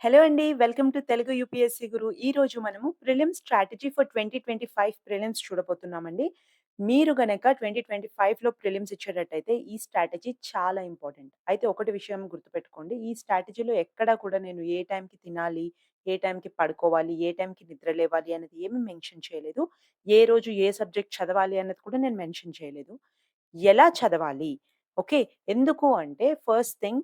Hello అండి. Welcome to Telugu UPSC గురు. ఈరోజు మనము ప్రిలిమ్స్ స్ట్రాటజీ ఫర్ 2025 ప్రిలిమ్స్ చూడబోతున్నామండి. మీరు గనక 2025లో ప్రిలిమ్స్ ఇచ్చేటట్టయితే ఈ స్ట్రాటజీ చాలా ఇంపార్టెంట్. అయితే ఒకటి విషయం గుర్తుపెట్టుకోండి. ఈ స్ట్రాటజీలో ఎక్కడా కూడా నేను ఏ టైంకి తినాలి, ఏ టైంకి పడుకోవాలి, ఏ టైంకి నిద్ర లేవాలి అనేది ఏమి మెన్షన్ చేయలేదు. ఏ రోజు ఏ సబ్జెక్ట్ చదవాలి అన్నది కూడా నేను మెన్షన్ చేయలేదు. ఎలా చదవాలి? ఓకే. ఎందుకు అంటే ఫస్ట్ థింగ్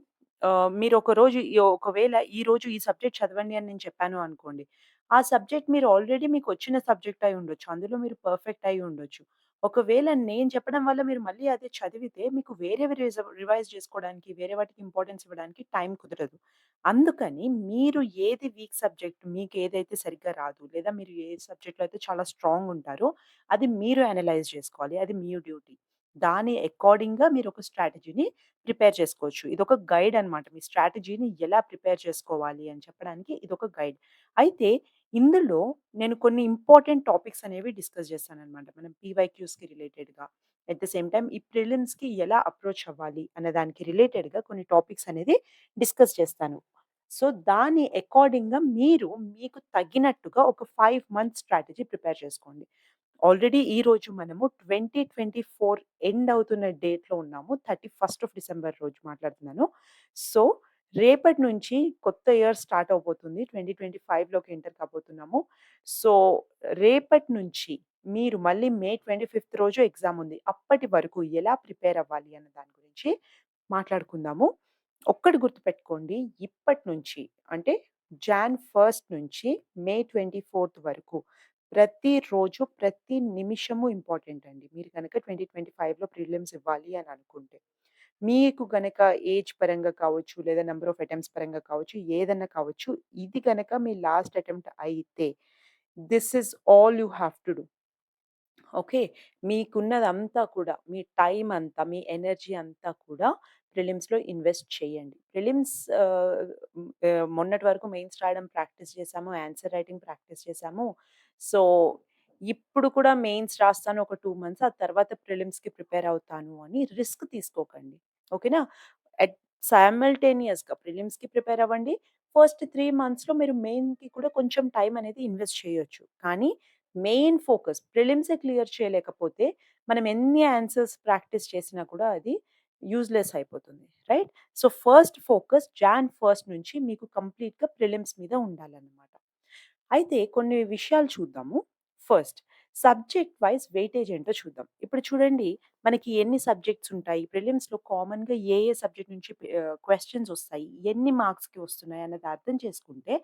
మీరు ఒక రోజు ఒకవేళ ఈరోజు ఈ సబ్జెక్ట్ చదవండి అని నేను చెప్పాను అనుకోండి. ఆ సబ్జెక్ట్ మీరు ఆల్రెడీ మీకొచ్చిన సబ్జెక్ట్ అయి ఉండొచ్చు. అందులో మీరు పర్ఫెక్ట్ అయి ఉండొచ్చు. ఒకవేళ నేను చెప్పడం వల్ల మీరు మళ్ళీ అదే చదివితే మీకు వేరేవి రివైజ్ చేసుకోవడానికి, వేరే వాటికి ఇంపార్టెన్స్ ఇవ్వడానికి టైం కుదరదు. అందుకని మీరు ఏది వీక్ సబ్జెక్ట్ మీకేదైతే సరిగ్గా రాదు, లేదా మీరు ఏ సబ్జెక్ట్‌లో అయితే చాలా స్ట్రాంగ్ ఉంటారో అది మీరు అనలైజ్ చేసుకోవాలి. అది మీ డ్యూటీ. దాని అకార్డింగ్‌గా మీరొక స్ట్రాటజీని ప్రిపేర్ చేసుకోవచ్చు. ఇదొక గైడ్ అన్నమాట. మీ స్ట్రాటజీని ఎలా ప్రిపేర్ చేసుకోవాలి అని చెప్పడానికి ఇదొక గైడ్. అయితే ఇందులో నేను కొన్ని ఇంపార్టెంట్ టాపిక్స్ అనేవి డిస్కస్ చేస్తానన్నమాట. మనం పీవైక్యూస్‌కి రిలేటెడ్‌గా. అట్ ద సేమ్ టైమ్ ఈ ప్రిలిమ్స్‌కి ఎలా అప్రోచ్ అవ్వాలి అనే దానికి రిలేటెడ్‌గా కొన్ని టాపిక్స్ అనేది డిస్కస్ చేస్తాను. సో, దాని అకార్డింగ్‌గా మీరు మీకు తగినట్టుగా ఒక 5 మంత్స్ స్ట్రాటజీ ప్రిపేర్ చేసుకోండి. ఆల్రెడీ ఈరోజు మనము 2024 ఎండ్ అవుతున్న డేట్‌లో ఉన్నాము. 31st ఆఫ్ డిసెంబర్ రోజు మాట్లాడుతున్నాను. సో, రేపటి నుంచి కొత్త ఇయర్ స్టార్ట్ అవబోతుంది. 2025లోకి ఎంటర్ కాబోతున్నాము. సో, రేపటి నుంచి మీరు మళ్ళీ మే 25థ్ రోజు ఎగ్జామ్ ఉంది. అప్పటి వరకు ఎలా ప్రిపేర్ అవ్వాలి అన్న దాని గురించి మాట్లాడుకుందాము. ఒక్కటి గుర్తుపెట్టుకోండి. ఇప్పటి నుంచి అంటే జాన్ 1 నుంచి మే 24 వరకు ప్రతిరోజు, ప్రతి నిమిషము ఇంపార్టెంట్ అండి. మీరు గనక 2025లో ప్రిలిమ్స్ ఇవ్వాలి అని అనుకుంటే. మీకు గనక ఏజ్ పరంగా కావచ్చు, లేదా నంబర్ ఆఫ్ అటెంప్ట్స్ పరంగా కావచ్చు, ఏదన్నా కావచ్చు. ఇది గనక మీ లాస్ట్ అటెంప్ట్ అయితే, this is all you have to do. Okay. మీకున్నదంతా కూడా, మీ టైమ్ అంతా, మీ ఎనర్జీ అంతా కూడా ప్రిలిమ్స్‌లో ఇన్వెస్ట్ చేయండి. ప్రిలిమ్స్ మొన్నటి వరకు మెయిన్స్ రాయడం ప్రాక్టీస్ చేశాము. ఆన్సర్ రైటింగ్ ప్రాక్టీస్ చేశాము. సో, ఇప్పుడు కూడా మెయిన్స్ రాస్తాను ఒక 2 మంత్స్. ఆ తర్వాత ప్రిలిమ్స్‌కి ప్రిపేర్ అవుతాను అని రిస్క్ తీసుకోకండి. ఓకేనా? ఎట్ సైమల్టేనియస్‌గా ప్రిలిమ్స్‌కి ప్రిపేర్ అవ్వండి. ఫస్ట్ 3 మంత్స్‌లో మీరు మెయిన్‌కి కూడా కొంచెం టైమ్ అనేది ఇన్వెస్ట్ చేయొచ్చు. కానీ మెయిన్ ఫోకస్ ప్రిలిమ్సే క్లియర్ చేయలేకపోతే, మనం ఎన్ని ఆన్సర్స్ ప్రాక్టీస్ చేసినా కూడా అది యూజ్‌లెస్ అయిపోతుంది. Right? So, first focus Jan 1 నుంచి మీకు కంప్లీట్‌గా ప్రిలిమ్స్ మీద ఉండాలన్నమాట. అయితే కొన్ని విషయాలు చూద్దాము. ఫస్ట్ సబ్జెక్ట్ వైస్ వెయిటేజ్ ఏంటో చూద్దాం. ఇప్పుడు చూడండి మనకి ఎన్ని సబ్జెక్ట్స్ ఉంటాయి. ప్రిలిమ్స్‌లో కామన్‌గా ఏ ఏ సబ్జెక్ట్ నుంచి క్వెషన్స్ వస్తాయి. ఎన్ని మార్క్స్‌కి వస్తున్నాయి అన్నది అర్థం చేసుకుంటే,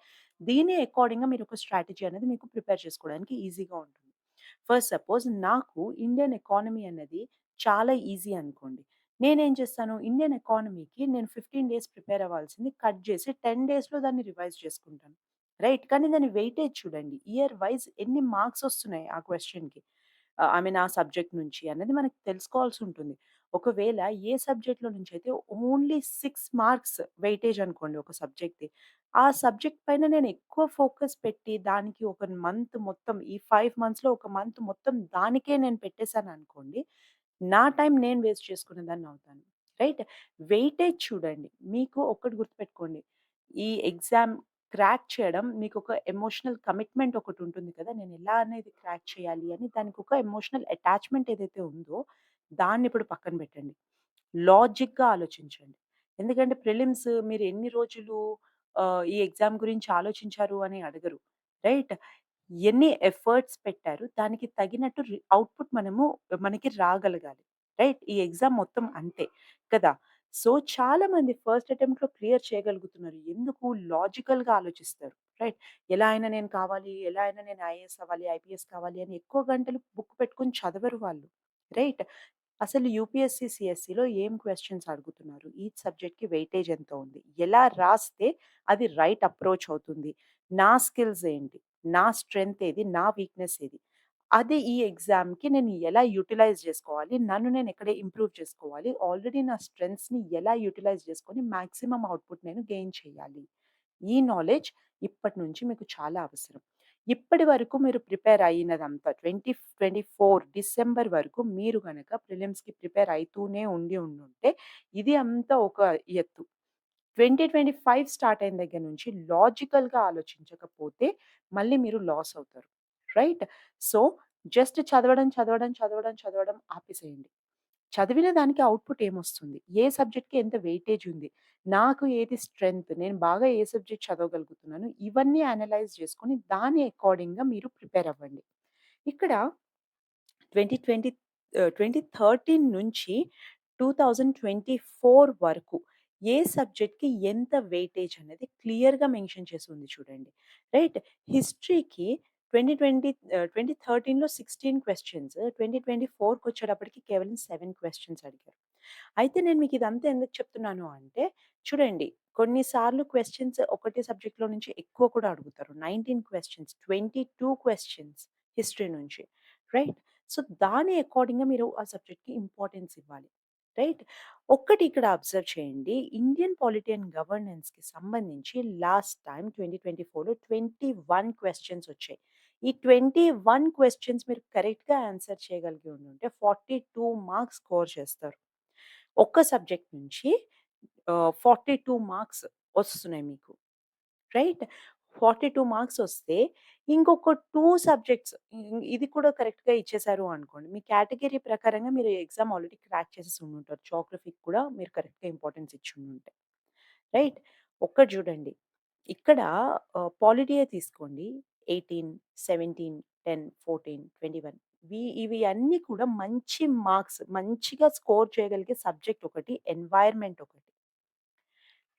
దీని అకార్డింగ్‌గా మీరు ఒక స్ట్రాటజీ అనేది మీకు ప్రిపేర్ చేసుకోవడానికి ఈజీగా ఉంటుంది. ఫస్ట్ సపోజ్ నాకు ఇండియన్ ఎకానమీ అన్నది చాలా ఈజీ అనుకోండి. నేనేం చేస్తాను ఇండియన్ ఎకానమీకి నేను 15 డేస్ ప్రిపేర్ అవ్వాల్సింది కట్ చేసి 10 డేస్‌లో దాన్ని రివైజ్ చేసుకుంటాను. రైట్. కానీ దాని వెయిటేజ్ చూడండి. ఇయర్ వైస్ ఎన్ని మార్క్స్ వస్తున్నాయి ఆ క్వెషన్‌కి. ఐ మీన్ ఆ సబ్జెక్ట్ నుంచి అన్నది మనకు తెలుసుకోవాల్సి ఉంటుంది. ఒకవేళ ఏ సబ్జెక్ట్‌లో నుంచైతే ఓన్లీ 6 మార్క్స్ వెయిటేజ్ అనుకోండి ఒక సబ్జెక్ట్‌ది. ఆ సబ్జెక్ట్ పైన నేను ఎక్కువ ఫోకస్ పెట్టి దానికి ఒక మంత్ మొత్తం ఈ 5 మంత్స్‌లో ఒక మంత్ మొత్తం దానికే నేను పెట్టేసాననుకోండి. నా టైం నేను వేస్ట్ చేసుకున్న దాన్నవుతాను. రైట్? వెయిటేజ్ చూడండి. మీకు ఒక్కటి గుర్తుపెట్టుకోండి. ఈ ఎగ్జామ్ క్రాక్ చేయడం మీకొక ఎమోషనల్ కమిట్మెంట్ ఒకటుంటుంది కదా! నేనెలా అనేది క్రాక్ చేయాలి అని దానికొక ఎమోషనల్ అటాచ్‌మెంట్ ఏదైతే ఉందో దాన్నిప్పుడు పక్కన పెట్టండి. లాజిక్‌గా ఆలోచించండి. ఎందుకంటే ప్రిలిమ్స్ మీరు ఎన్ని రోజులు ఈ ఎగ్జామ్ గురించి ఆలోచించారు అని అడగరు. రైట్? ఎన్ని ఎఫర్ట్స్ పెట్టారు, దానికి తగినట్టు ఔట్‌పుట్ మనకి రాగలగాలి. రైట్? ఈ ఎగ్జామ్ మొత్తం అంతే కదా! సో, చాలామంది ఫస్ట్ అటెంప్ట్‌లో క్లియర్ చేయగలుగుతున్నారు. ఎందుకు? లాజికల్‌గా ఆలోచిస్తారు. రైట్? ఎలా అయినా నేను కావాలి, ఎలా అయినా నేను ఐఏఎస్ అవ్వాలి, ఐపీఎస్ కావాలి అని ఎక్కువ గంటలు బుక్ పెట్టుకొని చదవరు వాళ్ళు. రైట్? అసలు యూపీఎస్‌సి, సీఎస్‌సిలో ఏం క్వెషన్స్ అడుగుతున్నారు? ఈచ్ సబ్జెక్ట్‌కి వెయిటేజ్ ఎంత ఉంది? ఎలా రాస్తే అది రైట్ అప్రోచ్ అవుతుంది? నా స్కిల్స్ ఏంటి? నా స్ట్రెంగ్త్ ఏది? నా వీక్‌నెస్ ఏది? అది ఈ ఎగ్జామ్‌కి నేను ఎలా యుటిలైజ్ జేసుకోవాలి? నన్ను నేను ఎక్కడ ఇంప్రూవ్ చేసుకోవాలి? ఆల్రెడీ నా స్ట్రెంగ్త్స్‌ని ఎలా యుటిలైజ్ చేసుకొని మాక్సిమం ఔట్‌పుట్ నేను గెయిన్ చేయాలి? ఈ నాలెడ్జ్ ఇప్పటి నుంచి మీకు చాలా అవసరం. ఇప్పటి వరకు మీరు ప్రిపేర్ అయినదంతా 2024 డిసెంబర్ వరకు మీరు గనక ప్రిలిమ్స్‌కి ప్రిపేర్ అయితూనే ఉండుంటే ఇది అంతా ఒక ఎత్తు. 2025 స్టార్ట్ అయిన దగ్గర నుంచి లాజికల్‌గా ఆలోచించకపోతే మళ్ళీ మీరు లాస్ అవుతారు. రైట్? సో, జస్ట్ చదవడం, చదవడం, చదవడం, చదవడం ఆపేసేయండి. చదివిన దానికి ఔట్‌పుట్ ఏమొస్తుంది? ఏ సబ్జెక్ట్‌కి ఎంత వెయిటేజ్ ఉంది? నాకు ఏది స్ట్రెంగ్త్? నేను బాగా ఏ సబ్జెక్ట్ చదవగలుగుతున్నాను? ఇవన్నీ అనలైజ్ చేసుకొని దాని అకార్డింగ్‌గా మీరు ప్రిపేర్ అవ్వండి. ఇక్కడ 2020 2013 నుంచి 2024 వరకు ఏ సబ్జెక్ట్‌కి ఎంత వెయిటేజ్ అనేది క్లియర్‌గా మెన్షన్ చేసి ఉంది చూడండి. రైట్? హిస్టరీకి 2013లో 16 క్వెషన్స్, 2024కొచ్చేటప్పటికి కేవలం 7 క్వెషన్స్ అడిగారు. అయితే నేను మీకు ఇదంతా ఎందుకు చెప్తున్నాను అంటే, చూడండి కొన్ని సార్లు క్వెషన్స్ ఒకటే సబ్జెక్ట్‌లో నుంచి ఎక్కువ కూడా అడుగుతారు. 19 క్వెషన్స్, 22 క్వెషన్స్ హిస్టరీ నుంచి. రైట్? సో, దాని అకార్డింగ్‌గా మీరు ఆ సబ్జెక్ట్‌కి ఇంపార్టెన్స్ ఇవ్వాలి. రైట్? ఒక్కటి ఇక్కడ అబ్జర్వ్ చేయండి. ఇండియన్ పాలిటీ అండ్ గవర్నెన్స్‌కి సంబంధించి లాస్ట్ టైమ్ 2024లో 21 క్వెషన్స్ వచ్చాయి. ఈ 21 క్వెషన్స్ మీరు కరెక్ట్‌గా ఆన్సర్ చేయగలిగి ఉండుంటే 42 మార్క్స్ స్కోర్ చేస్తారు. ఒక్క సబ్జెక్ట్ నుంచి 42 మార్క్స్ వస్తున్నాయి మీకు. రైట్? 42 మార్క్స్ వస్తే ఇంకొక 2 సబ్జెక్ట్స్ ఇది కూడా కరెక్ట్‌గా ఇచ్చేసారు అనుకోండి. మీ కేటగరీ ప్రకారంగా మీరు ఎగ్జామ్ ఆల్రెడీ క్రాక్ చేసేసి ఉండుంటారు. జియోగ్రఫీకి కూడా మీరు కరెక్ట్‌గా ఇంపార్టెన్స్ ఇచ్చి ఉండుంటే. రైట్? ఒక్కటి చూడండి. ఇక్కడ పాలిటీయే తీసుకోండి. 18, 17, 10, 14, 21 ఇవి అన్నీ కూడా మంచి మార్క్స్ మంచిగా స్కోర్ చేయగలిగే సబ్జెక్ట్ ఒకటి, ఎన్వైర్న్మెంట్ ఒకటి.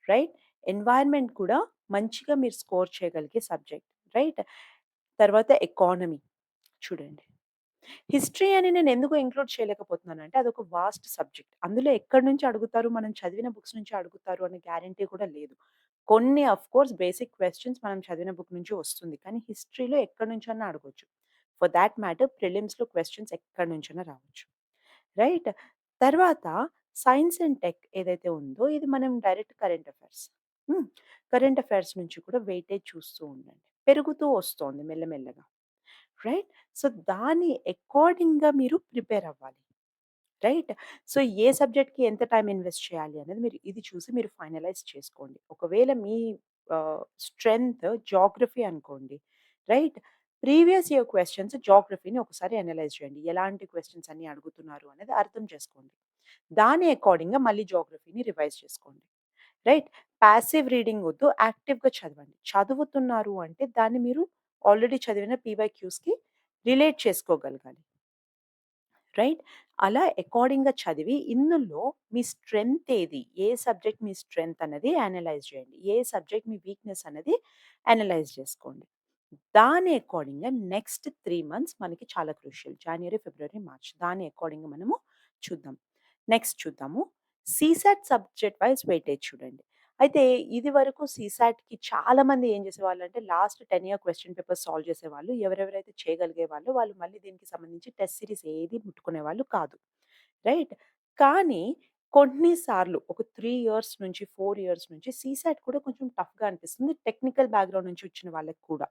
రైట్? ఎన్వైర్న్మెంట్ కూడా మంచిగా మీరు స్కోర్ చేయగలిగే సబ్జెక్ట్. రైట్? తర్వాత ఎకానమీ చూడండి. హిస్టరీ అని నేనెందుకు ఇంక్లూడ్ చేయలేకపోతున్నానంటే అదొక వాస్ట్ సబ్జెక్ట్. అందులో ఎక్కడి నుంచి అడుగుతారు, మనం చదివిన బుక్స్ నుంచి అడుగుతారు అనే గ్యారంటీ కూడా లేదు. కొన్ని ఆఫ్‌కోర్స్ బేసిక్ క్వెషన్స్ మనం చదివిన బుక్ నుంచి వస్తుంది. కానీ హిస్టరీలో ఎక్కడి నుంచన్నా అడగొచ్చు. ఫర్ థాట్ మ్యాటర్ ప్రిలిమ్స్‌లో క్వెషన్స్ ఎక్కడి నుంచైనా రావచ్చు. రైట్? తర్వాత సైన్స్ అండ్ టెక్ ఏదైతే ఉందో ఇది మనం డైరెక్ట్ కరెంట్ అఫైర్స్. హ్మ్. కరెంట్ అఫైర్స్ నుంచి కూడా వెయిటేజ్ చూస్తూ ఉండండి. పెరుగుతూ వస్తోంది మెల్లమెల్లగా. రైట్? సో, దాని అకార్డింగ్‌గా మీరు ప్రిపేర్ అవ్వాలి. రైట్? సో, ఏ సబ్జెక్ట్‌కి ఎంత టైమ్ ఇన్వెస్ట్ చేయాలి అనేది మీరు ఇది చూసి మీరు ఫైనలైజ్ చేసుకోండి. ఒకవేళ మీ స్ట్రెంగ్త్ జియోగ్రఫీ అనుకోండి. రైట్? ప్రీవియస్ ఇయర్ క్వెషన్స్ జియోగ్రఫీని ఒకసారి అనలైజ్ చేయండి. ఎలాంటి క్వెషన్స్ అన్ని అడుగుతున్నారు అనేది అర్థం చేసుకోండి. దాని అకార్డింగ్‌గా మళ్ళీ జియోగ్రఫీని రివైజ్ చేసుకోండి. రైట్? పాసివ్ రీడింగ్ వద్దు. యాక్టివ్‌గా చదవండి. చదువుతున్నారు అంటే దాన్ని మీరు ఆల్రెడీ చదివిన పీవైక్యూస్‌కి రిలేట్ చేసుకోగలగాలి. రైట్? అలా అకార్డింగ్‌గా చదివి ఇందులో మీ స్ట్రెంగ్త్ ఏది? ఏ సబ్జెక్ట్ మీ స్ట్రెంగ్త్ అన్నది అనలైజ్ చేయండి. ఏ సబ్జెక్ట్ మీ వీక్‌నెస్ అన్నది అనలైజ్ చేసుకోండి. దాని అకార్డింగ్‌గా నెక్స్ట్ 3 మంత్స్ మనకి చాలా క్రూషియల్. జాన్యురీ, ఫిబ్రవరి, మార్చ్. దాని అకార్డింగ్‌గా మనము చూద్దాం. నెక్స్ట్ చూద్దాము. సీసాట్ సబ్జెక్ట్ వైస్ వెయిటేజ్ చూడండి. అయితే ఇదివరకు సీసాట్‌కి చాలామంది ఏం చేసేవాళ్ళంటే last 10 year question papers solve చేసేవాళ్ళు. ఎవరెవరైతే చేయగలిగేవాళ్ళో వాళ్ళు మళ్ళీ దీనికి సంబంధించి టెస్ట్ సీరీస్ ఏది ముట్టుకునేవాళ్ళు కాదు. రైట్? కానీ కొన్ని సార్లు ఒక 3 ఇయర్స్ నుంచి, 4 ఇయర్స్ నుంచి సీసాట్ కూడా కొంచెం టఫ్‌గా అనిపిస్తుంది. టెక్నికల్ బ్యాక్‌గ్రౌండ్ నుంచి వచ్చిన వాళ్ళకి కూడా.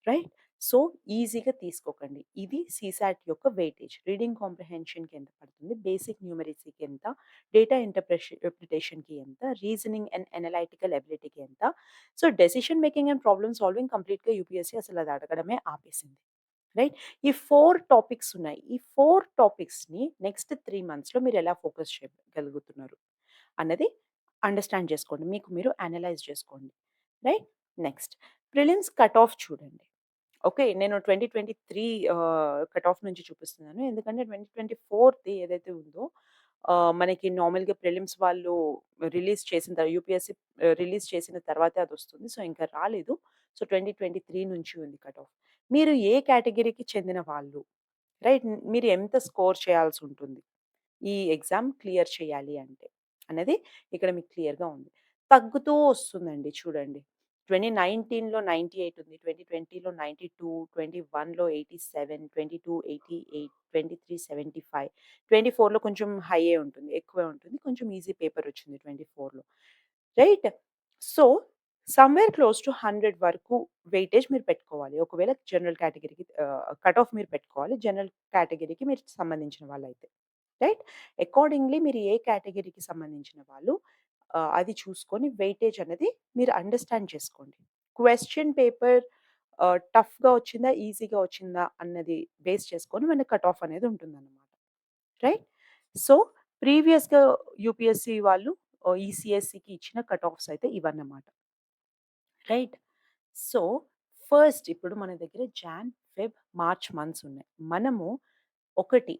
రైట్? సో, ఈజీగా తీసుకోకండి. ఇది సీసాట్ యొక్క వెయిటేజ్. రీడింగ్ కాంప్రిహెన్షన్‌కి ఎంత పడుతుంది? బేసిక్ న్యూమరసీకి ఎంత? డేటా ఇంటర్ప్రిటేషన్‌కి ఎంత? రీజనింగ్ అండ్ అనలైటికల్ ఎబిలిటీకి ఎంత? So, decision making and problem solving కంప్లీట్‌గా యూపీఎస్సీ అసలది అడగడమే ఆపేసింది. రైట్? ఈ 4 టాపిక్స్ ఉన్నాయి. ఈ 4 టాపిక్స్‌ని నెక్స్ట్ 3 మంత్స్‌లో మీరెలా ఫోకస్ చేయగలుగుతున్నారు అన్నది అండర్‌స్టాండ్ చేసుకోండి. మీకు మీరు అనలైజ్ చేసుకోండి. Right? Next prelims cut off చూడండి. ఓకే. నేను 2023 కట్ ఆఫ్ నుంచి చూపిస్తున్నాను. ఎందుకంటే 2024ది ఏదైతే ఉందో మనకి నార్మల్‌గా ప్రిలిమ్స్ వాళ్ళు యూపీఎస్‌సీ రిలీజ్ చేసిన తర్వాతే అదొస్తుంది. సో, ఇంకా రాలేదు. సో, 2023 నుంచి ఉంది కట్ ఆఫ్. మీరు ఏ కేటగరీకి చెందిన వాళ్ళు? రైట్? మీరు ఎంత స్కోర్ చేయాల్సుంటుంది? ఈ ఎగ్జామ్ క్లియర్ చేయాలి అంటే, అన్నది ఇక్కడ మీకు క్లియర్‌గా ఉంది. తగ్గుతూ వస్తుందండి చూడండి. 2019లో 98 ఉంది. 2020లో 92, 21లో 87, 22 88, 23 75, 24లో కొంచెం హైయే ఉంటుంది. ఎక్కువే ఉంటుంది. కొంచెం ఈజీ పేపర్ వచ్చింది 24లో. Right? So, somewhere close to 100 వరకు వెయిటేజ్ మీరు పెట్టుకోవాలి. ఒకవేళ జనరల్ కేటగరీకి కట్ ఆఫ్ మీరు పెట్టుకోవాలి. జనరల్ కేటగరీకి మీరు సంబంధించిన వాళ్ళైతే. రైట్? అకార్డింగ్‌లీ మీరు ఏ కేటగరీకి సంబంధించిన వాళ్ళు అది చూసుకొని వెయిటేజ్ అనేది మీరు అండర్‌స్టాండ్ చేసుకోండి. క్వెషన్ పేపర్ టఫ్‌గా వచ్చిందా? ఈజీగా వచ్చిందా? అన్నది బేస్ చేసుకొని మన కట్ ఆఫ్ అనేది ఉంటుందన్నమాట. రైట్? సో, ప్రీవియస్‌గా యూపీఎస్‌సి వాళ్ళు ఈసీఎస్‌సికి ఇచ్చిన కట్ ఆఫ్స్ అయితే ఇవన్నమాట. రైట్? సో, ఫస్ట్ ఇప్పుడు మన దగ్గర జాన్, ఫెబ్, మార్చ్ మంత్స్ ఉన్నాయి. మనము ఒకటి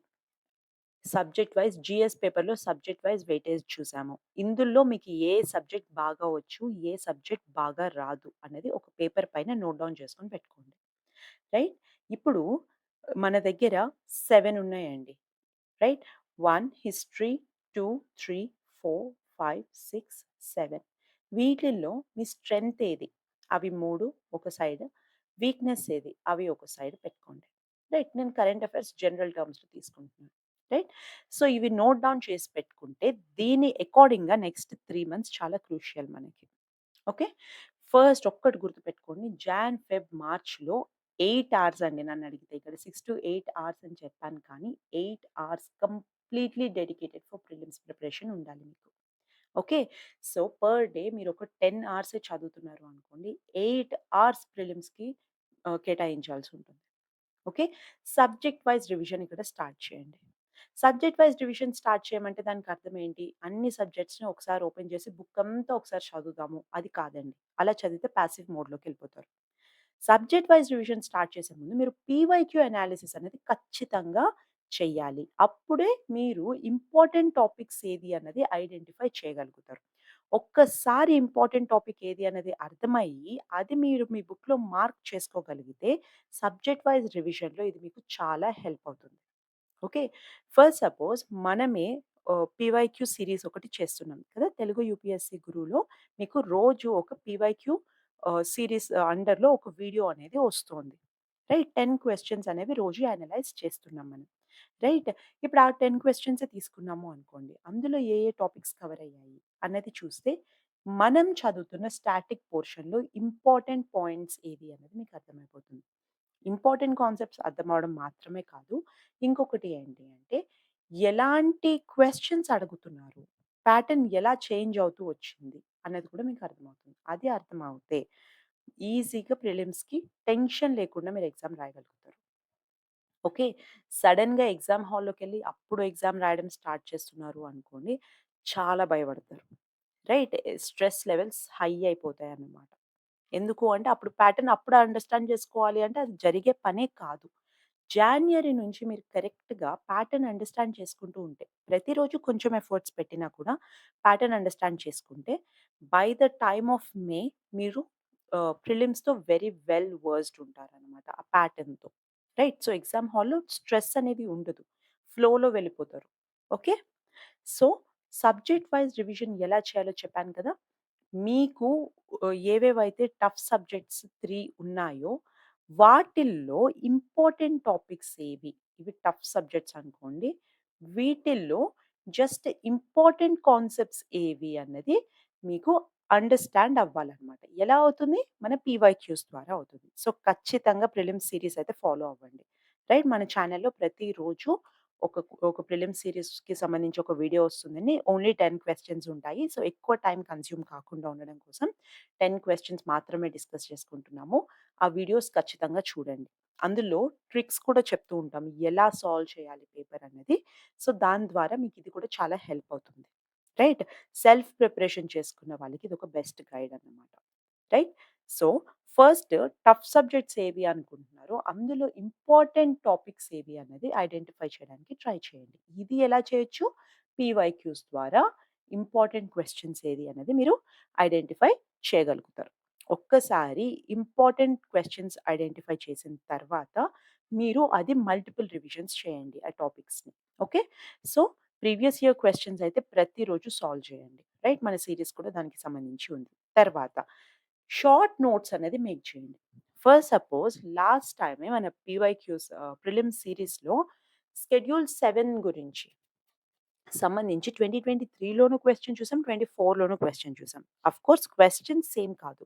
సబ్జెక్ట్ వైస్ జీఎస్ పేపర్‌లో సబ్జెక్ట్ వైస్ వెయిటేజ్ చూసాము. ఇందులో మీకు ఏ సబ్జెక్ట్ బాగా వచ్చు, ఏ సబ్జెక్ట్ బాగా రాదు అనేది ఒక పేపర్ పైన నోట్ డౌన్ చేసుకొని పెట్టుకోండి. రైట్? ఇప్పుడు మన దగ్గర 7 ఉన్నాయండి. రైట్? 1 హిస్టరీ, 2, 3, 4, 5, 6, 7 వీటిల్లో మీ స్ట్రెంగ్త్ ఏది? అవి 3 ఒక సైడ్. వీక్‌నెస్ ఏది? అవి ఒక సైడ్ పెట్టుకోండి. రైట్? నేను కరెంట్ అఫైర్స్ జనరల్ టర్మ్స్‌లో తీసుకుంటున్నాను. రైట్? సో, ఇవి నోట్ డౌన్ చేసి పెట్టుకుంటే దీని అకార్డింగ్‌గా నెక్స్ట్ 3 మంత్స్ చాలా క్రూషియల్ మనకి. ఓకే. ఫస్ట్ ఒక్కటి గుర్తుపెట్టుకోండి. జాన్, ఫెబ్, మార్చ్‌లో 8 అవర్స్ అండి నన్నడిగితే. ఇక్కడ 6-8 అవర్స్ అని చెప్పాను కానీ 8 hours completely dedicated for prelims preparation ఉండాలి మీకు. ఓకే. సో, పర్ డే మీరొక 10 అవర్సే చదువుతున్నారు అనుకోండి. 8 అవర్స్ ప్రిలిమ్స్‌కి కేటాయించాల్సుంటుంది. ఓకే. సబ్జెక్ట్ వైస్ రివిజన్ ఇక్కడ స్టార్ట్ చేయండి. సబ్జెక్ట్ వైస్ రివిజన్ స్టార్ట్ చేయమంటే దానికి అర్థం ఏంటి? అన్ని సబ్జెక్ట్స్‌ని ఒకసారి ఓపెన్ చేసి బుక్ అంతా ఒకసారి చదువుదాము. అది కాదండి. అలా చదివితే పాసివ్ మోడ్‌లోకెళ్ళిపోతారు. సబ్జెక్ట్ వైస్ రివిజన్ స్టార్ట్ చేసే ముందు మీరు పీవైక్యూ అనాలిసిస్ అనేది ఖచ్చితంగా చెయ్యాలి. అప్పుడే మీరు ఇంపార్టెంట్ టాపిక్స్ ఏది అన్నది ఐడెంటిఫై చేయగలుగుతారు. ఒక్కసారి ఇంపార్టెంట్ టాపిక్ ఏది అనేది అర్థమయ్యి, అది మీరు మీ బుక్‌లో మార్క్ చేసుకోగలిగితే సబ్జెక్ట్ వైస్ రివిజన్‌లో ఇది మీకు చాలా హెల్ప్ అవుతుంది. ఓకే. ఫస్ట్ సపోజ్ మనమే పీవైక్యూ సీరీస్ ఒకటి చేస్తున్నాం కదా! తెలుగు యూపీఎస్‌సి గురువులో మీకు రోజు ఒక పీవైక్యూ సీరీస్ అండర్‌లో ఒక వీడియో అనేది వస్తోంది. రైట్? 10 క్వెషన్స్ అనేవి రోజు అనలైజ్ చేస్తున్నాం మనం. రైట్? ఇప్పుడు ఆ 10 క్వెషన్సే తీసుకున్నాము అనుకోండి. అందులో ఏ ఏ టాపిక్స్ కవర్ అయ్యాయి అన్నది చూస్తే, మనం చదువుతున్న స్టాటిక్ పోర్షన్‌లో ఇంపార్టెంట్ పాయింట్స్ ఏవి అనేది మీకు అర్థమైపోతుంది. ఇంపార్టెంట్ కాన్సెప్ట్స్ అర్థమవ్వడం మాత్రమే కాదు, ఇంకొకటి ఏంటి అంటే, ఎలాంటి క్వెషన్స్ అడుగుతున్నారు? ప్యాటర్న్ ఎలా చేంజ్ అవుతూ వచ్చింది? అన్నది కూడా మీకు అర్థమవుతుంది. అది అర్థమవుతే ఈజీగా ప్రిలిమ్స్‌కి టెన్షన్ లేకుండా మీరు ఎగ్జామ్ రాయగలుగుతారు. ఓకే. సడెన్‌గా ఎగ్జామ్ హాల్‌లోకెళ్ళి అప్పుడు ఎగ్జామ్ రాయడం స్టార్ట్ చేస్తున్నారు అనుకోండి, చాలా భయపడతారు. రైట్? స్ట్రెస్ లెవెల్స్ హై అయిపోతాయన్నమాట. ఎందుకు అంటే అప్పుడు ప్యాటర్న్ అప్పుడు అండర్‌స్టాండ్ చేసుకోవాలి అంటే అది జరిగే పనే కాదు. జాన్యురీ నుంచి మీరు కరెక్ట్‌గా ప్యాటర్న్ అండర్‌స్టాండ్ చేసుకుంటూ ఉంటే, ప్రతిరోజు కొంచెం ఎఫర్ట్స్ పెట్టినా కూడా ప్యాటర్న్ అండర్‌స్టాండ్ చేసుకుంటే, by the time of May మీరు ప్రిలిమ్స్‌తో వెరీ వెల్ వర్స్డ్ ఉంటారనమాట ఆ ప్యాటర్న్‌తో. రైట్? సో, ఎగ్జామ్ హాల్‌లో స్ట్రెస్ అనేది ఉండదు. ఫ్లోలో వెళ్ళిపోతారు. Okay. So, subject wise revision ఎలా చేయాలో చెప్పాను కదా! మీకు ఏవేవైతే టఫ్ సబ్జెక్ట్స్ 3 ఉన్నాయో, వాటిల్లో ఇంపార్టెంట్ టాపిక్స్ ఏవి? ఇవి టఫ్ సబ్జెక్ట్స్ అనుకోండి. వీటిల్లో జస్ట్ ఇంపార్టెంట్ కాన్సెప్ట్స్ ఏవి అన్నది మీకు అండర్‌స్టాండ్ అవ్వాలన్నమాట. ఎలా అవుతుంది? మన పీవైక్యూస్ ద్వారా అవుతుంది. సో, ఖచ్చితంగా ప్రిలిమ్స్ సీరీస్ అయితే ఫాలో అవ్వండి. రైట్? మన ఛానెల్‌లో ప్రతిరోజు ఒక ఒక ప్రిలిమ్స్ సీరీస్‌కి సంబంధించి ఒక వీడియో వస్తుందండి. ఓన్లీ 10 క్వెషన్స్ ఉంటాయి. సో, ఎక్కువ టైమ్ కన్జ్యూమ్ కాకుండా ఉండడం కోసం 10 క్వెషన్స్ మాత్రమే డిస్కస్ చేసుకుంటున్నాము. ఆ వీడియోస్ ఖచ్చితంగా చూడండి. అందులో ట్రిక్స్ కూడా చెప్తూ ఉంటాం. ఎలా సాల్వ్ చేయాలి పేపర్ అన్నది. సో, దాని ద్వారా మీకు ఇది కూడా చాలా హెల్ప్ అవుతుంది. రైట్? సెల్ఫ్ ప్రిపరేషన్ చేసుకున్న వాళ్ళకి ఇదొక బెస్ట్ గైడ్ అన్నమాట. Right? So, first tough subjects ఏవి అనుకుంటున్నారో, అందులో ఇంపార్టెంట్ టాపిక్స్ ఏవి అన్నది ఐడెంటిఫై చేయడానికి ట్రై చేయండి. ఇది ఎలా చేయొచ్చు? పీవైక్యూస్ ద్వారా ఇంపార్టెంట్ క్వెషన్స్ ఏది అనేది మీరు ఐడెంటిఫై చేయగలుగుతారు. ఒక్కసారి ఇంపార్టెంట్ క్వెషన్స్ ఐడెంటిఫై చేసిన తర్వాత, మీరు అది మల్టిపుల్ రివిజన్స్ చేయండి ఆ టాపిక్స్‌ని. Okay. So, previous year questions అయితే ప్రతిరోజు సాల్వ్ చేయండి. రైట్? మన సీరీస్ కూడా దానికి సంబంధించి ఉంది. తర్వాత షార్ట్ నోట్స్ అనేది మేక్ చేయండి. ఫర్ సపోజ్ లాస్ట్ టైమే మన పీవైక్యూస్ ప్రిలిమ్స్ సీరీస్‌లో షెడ్యూల్ 7 గురించి సంబంధించి 2023లోనూ క్వెషన్ చూసాం. 24లోనూ క్వెషన్ చూసాం. అఫ్‌కోర్స్ క్వెషన్స్ సేమ్ కాదు.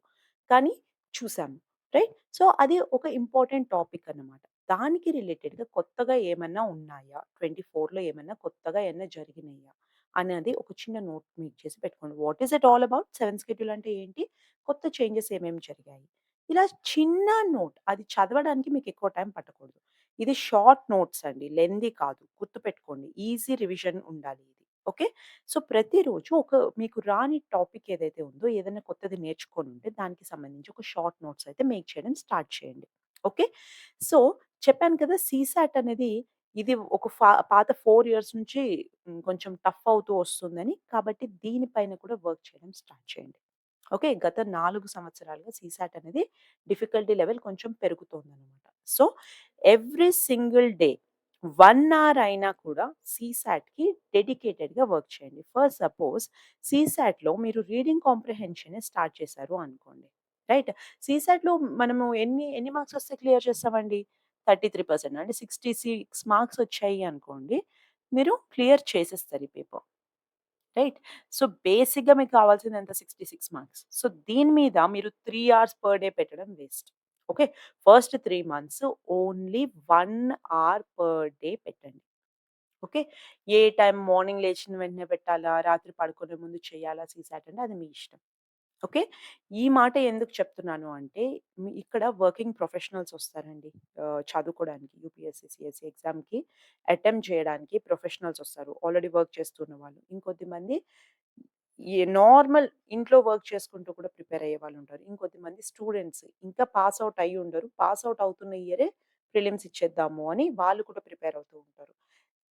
కానీ చూసాము. రైట్? సో, అది ఒక ఇంపార్టెంట్ టాపిక్ అన్నమాట. దానికి రిలేటెడ్‌గా కొత్తగా ఏమన్నా ఉన్నాయా? 24లో ఏమన్నా కొత్తగా ఏమన్నా జరిగినాయా? అనేది ఒక చిన్న నోట్ మేక్ చేసి పెట్టుకోండి. What is it all about? 7 schedule అంటే ఏంటి? కొత్త చేంజెస్ ఏమేమి జరిగాయి? ఇలా చిన్న నోట్ అది చదవడానికి మీకు ఎక్కువ టైం పట్టకూడదు. ఇది షార్ట్ నోట్స్ అండి. లెంథీ కాదు. గుర్తుపెట్టుకోండి. ఈజీ రివిజన్ ఉండాలి ఇది. ఓకే. సో, ప్రతిరోజు మీకు రాని టాపిక్ ఏదైతే ఉందో, ఏదైనా కొత్తది నేర్చుకొనుంటే దానికి సంబంధించి ఒక షార్ట్ నోట్స్ అయితే మేక్ చేయడం స్టార్ట్ చేయండి. ఓకే. సో, చెప్పాను కదా! సీసాట్ అనేది ఇది ఒక పాత 4 ఇయర్స్ నుంచి కొంచెం టఫ్ అవుతూ వస్తుందని. కాబట్టి దీనిపైన కూడా వర్క్ చేయడం స్టార్ట్ చేయండి. ఓకే. గత 4 సంవత్సరాలుగా సీసాట్ అనేది డిఫికల్టీ లెవెల్ కొంచెం పెరుగుతోందనమాట. So, every single day 1 hour అయినా కూడా సీసాట్‌కి డెడికేటెడ్‌గా వర్క్ చేయండి. ఫర్ సపోజ్ సీసాట్‌లో మీరు రీడింగ్ కాంప్రిహెన్షన్ స్టార్ట్ చేశారు అనుకోండి. రైట్? సీసాట్‌లో మనము ఎన్ని మార్క్స్ వస్తే క్లియర్ చేస్తామండి? 33% అంటే 66 మార్క్స్ వచ్చాయి అనుకోండి. మీరు క్లియర్ చేసేస్తారు ఈ పేపర్. రైట్. సో, బేసిక్‌గా మీకు కావాల్సింది ఎంత? 66 మార్క్స్. సో, దీని మీద మీరు 3 అవర్స్ పర్ డే పెట్టడం waste. Okay. First 3 months only 1 hour per day పెట్టండి. ఓకే. ఏ టైం మార్నింగ్ లేచిన వెంటనే పెట్టాలా? రాత్రి పడుకునే ముందు చేయాలా సీసాట్ అంటే అది మీ ఇష్టం. ఓకే. ఈ మాట ఎందుకు చెప్తున్నాను అంటే, ఇక్కడ వర్కింగ్ ప్రొఫెషనల్స్ వస్తారండి. చదువుకోవడానికి యూపీఎస్‌సి, సీఎస్‌సి ఎగ్జామ్‌కి అటెంప్ట్ చేయడానికి ప్రొఫెషనల్స్ వస్తారు. ఆల్రెడీ వర్క్ చేస్తున్న వాళ్ళు. ఇంకొద్దిమంది నార్మల్ ఇంట్లో వర్క్ చేసుకుంటూ కూడా ప్రిపేర్ అయ్యే వాళ్ళుంటారు. ఇంకొద్దిమంది స్టూడెంట్స్ ఇంకా పాస్ ఔట్ అయ్యి ఉండరు. పాస్ ఔట్ అవుతున్న ఇయరే ప్రిలిమ్స్ ఇచ్చేద్దాము అని వాళ్ళు కూడా ప్రిపేర్ అవుతూ ఉంటారు.